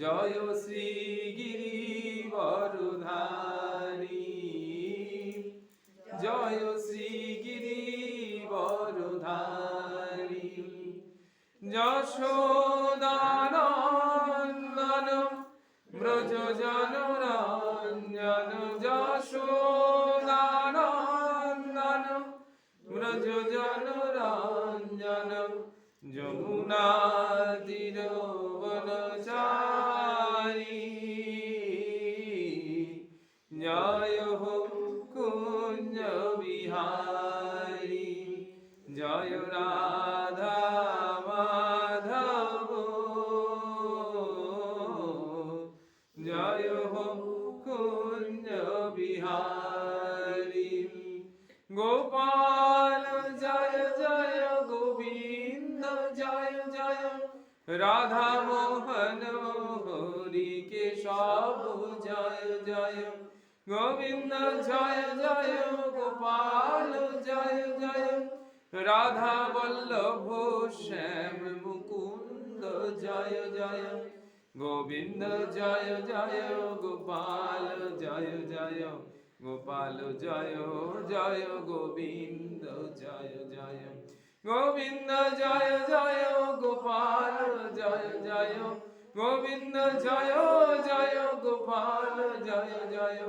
জয় শ্রী গিরিবরধারী, জয় শ্রী গিরিবরধারী। যশোদানন্দন ব্রজ জনরঞ্জন, যশোদানন্দন ব্রজ জনরঞ্জন। যমুনা তীরবনচারী, জয় হো কুঞ্জ বিহারী। জয় রাধা মাধব, জয় হো কুঞ্জ বিহারী। গোপাল জয় জয়, গোবিন্দ জয় জয়, রাধা মোহন হরি কেশব জয় জয়। গোবিন্দ জয় জয়, গোপাল জয় জয়, রাধা বল্লভ শ্যাম মুকুন্দ জয় জয়। গোবিন্দ জয় জয়, গোপাল জয় জয়, গোপাল জয় জয়, গোবিন্দ জয় জয়। গোবিন্দ জয় জয়, গোপাল জয় জয়, গোবিন্দ জয় জয়, গোপাল জয় জয়।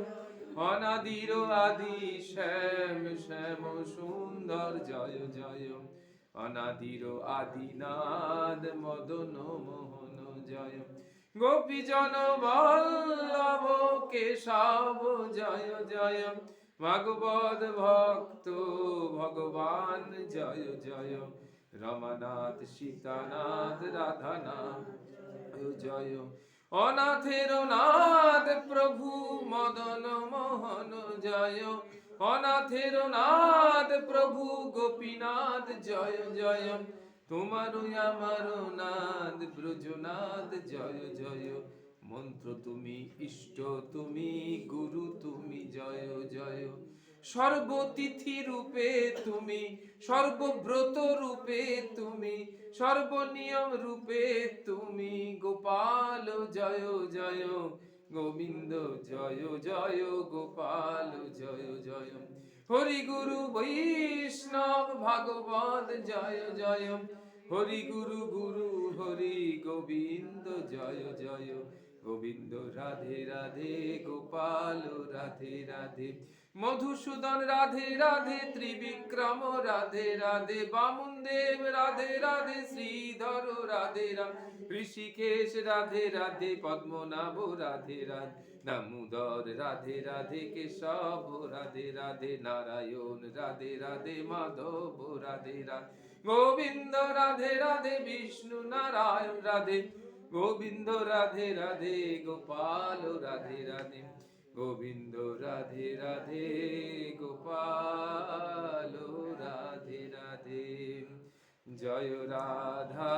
অনাদির আদি শ্যাম শ্যাম সুন্দর জয় জয়, অনাদির আদিনাদ মদন মোহন জয়। গোপীজন বল্লভ কেশব জয় জয়, ভাগবত ভক্ত ভগবান জয় জয়। রমানাথ সীতানাথ রাধানাথ জয়, অনাথের নাথ প্রভু মদন মোহন জয়। অনাথের নাথ প্রভু গোপীনাথ জয় জয়। তোমার আমার নাদ ব্রজনাথ জয় জয়। মন্ত্র তুমি, ইষ্ট তুমি, গুরু তুমি জয় জয়। সর্বতিথি রূপে তুমি, সর্বব্রত রূপে তুমি, সর্বনিয়ম রূপে তুমি, গোপাল জয় জয়। গোবিন্দ জয় জয়, গোপাল জয় জয়। হরি গুরু বৈষ্ণব ভাগবত জয় জয়, হরি গুরু গুরু হরি গোবিন্দ জয় জয়। গোবিন্দ রাধে রাধে, গোপাল রাধে রাধে, মধুসূদন রাধে রাধে, ত্রিবিক্রম রাধে রাধে, বামুন দেব রাধে রাধে, শ্রীধর রাধে রাধে, ঋষিকেশ রাধে রাধে, পদ্মনাভ রাধে রাধে, দামোদর রাধে রাধে, কেশব রাধে রাধে, নারায়ণ রাধে রাধে, মাধব রাধে রাধে, গোবিন্দ রাধে রাধে, বিষ্ণু নারায়ণ রাধে, গোবিন্দ রাধে রাধে, গোপাল রাধে রাধে, গোবিন্দ রাধে রাধে, গোপাল রাধে রাধে। জয় রাধা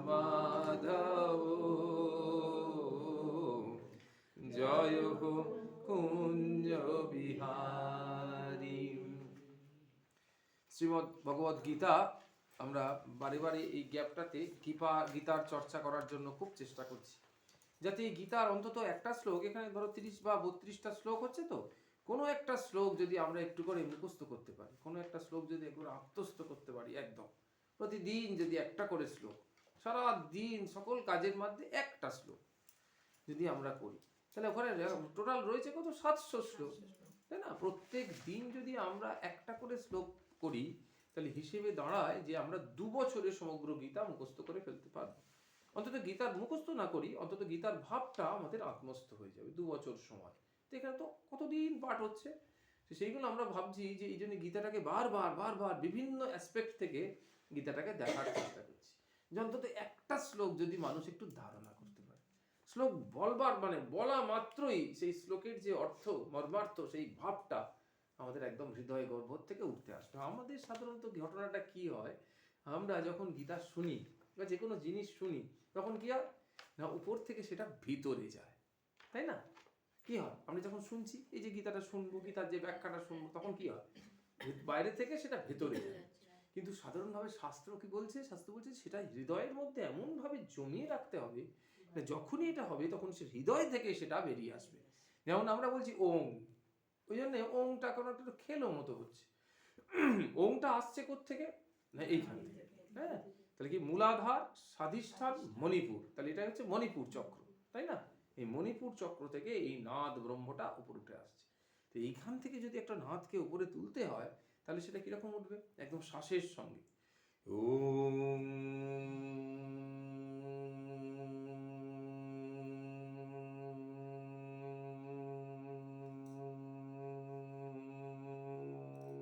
মাধব, জয় হো কুঞ্জ বিহারী। শ্রীমদ্ ভগবদ গীতা আমরা বারে বারে এই গ্যাপটাতে গীতার চর্চা করার জন্য খুব চেষ্টা করছি, যাতে এই গীতার অন্তত একটা শ্লোক, এখানে ধরো 30 বা 32টা শ্লোক হচ্ছে, তো কোনো একটা শ্লোক যদি আমরা একটু করে মুখস্থ করতে পারি, কোনো একটা শ্লোক যদি একটু আত্মস্থ করতে পারি, একদম প্রতিদিন যদি একটা করে শ্লোক, সারা দিন সকল কাজের মধ্যে একটা শ্লোক যদি আমরা করি, তাহলে ওখানে টোটাল রয়েছে কত, 700 শ্লোক, তাই না? প্রত্যেক দিন যদি আমরা একটা করে শ্লোক করি, তাহলে হিসেবে দাঁড়ায় যে আমরা 2 বছরে সমগ্র গীতা মুখস্থ করে ফেলতে পারবো। অন্তত গীতার মুখস্থ না করি, অন্তত গীতার ভাবটা আমাদের আত্মস্থ হয়ে যাবে 2 বছর সময়। তো এখানে তো কতদিন পাঠ হচ্ছে, সেইগুলো আমরা ভাবছি যে এই জন্য গীতাটাকে বারবার বারবার বিভিন্ন অ্যাসপেক্ট থেকে গীতাটাকে দেখার চেষ্টা করছি, যে অন্তত একটা শ্লোক যদি মানুষ একটু ধারণা করতে পারে, শ্লোক বলবার মানে বলা মাত্রই সেই শ্লোকের যে অর্থ মর্মার্থ, সেই ভাবটা আমাদের একদম হৃদয় গর্ভ থেকে উঠতে আসবে। আমাদের সাধারণত ঘটনাটা কি হয়, আমরা যখন গীতা শুনি বা যে কোনো জিনিস শুনি, তখন কি হয় না, উপর থেকে সেটা ভিতরে যায়, তাই না? কি হয়, আমরা যখন শুনছি, এই যে গীতাটা শুনবো, গীতার যে ব্যাখ্যাটা শুনবো, তখন কি হয়, বাইরে থেকে সেটা ভেতরে যায়। কিন্তু সাধারণভাবে শাস্ত্র কি বলছে, শাস্ত্র বলছে সেটা হৃদয়ের মধ্যে এমনভাবে জমিয়ে রাখতে হবে যখনই এটা হবে তখন সে হৃদয় থেকে সেটা বেরিয়ে আসবে। যেমন আমরা বলছি ওং, ওই জন্য ওংটা কোনো একটা খেলো মতো হচ্ছে। ওংটা আসছে কোত্থেকে? না এইখান থেকে। হ্যাঁ, তাহলে কি মূলাধার, স্বাধিষ্ঠান, মণিপুর, তাহলে এটা হচ্ছে মণিপুর চক্র, তাই না? এই মণিপুর চক্র থেকে এই নাদ ব্রহ্মটা উপরে উঠে আসছে। তো এইখান থেকে যদি একটা নাদকে উপরে তুলতে হয় তাহলে সেটা কিরকম উঠবে? একদম শ্বাসের সঙ্গে ওম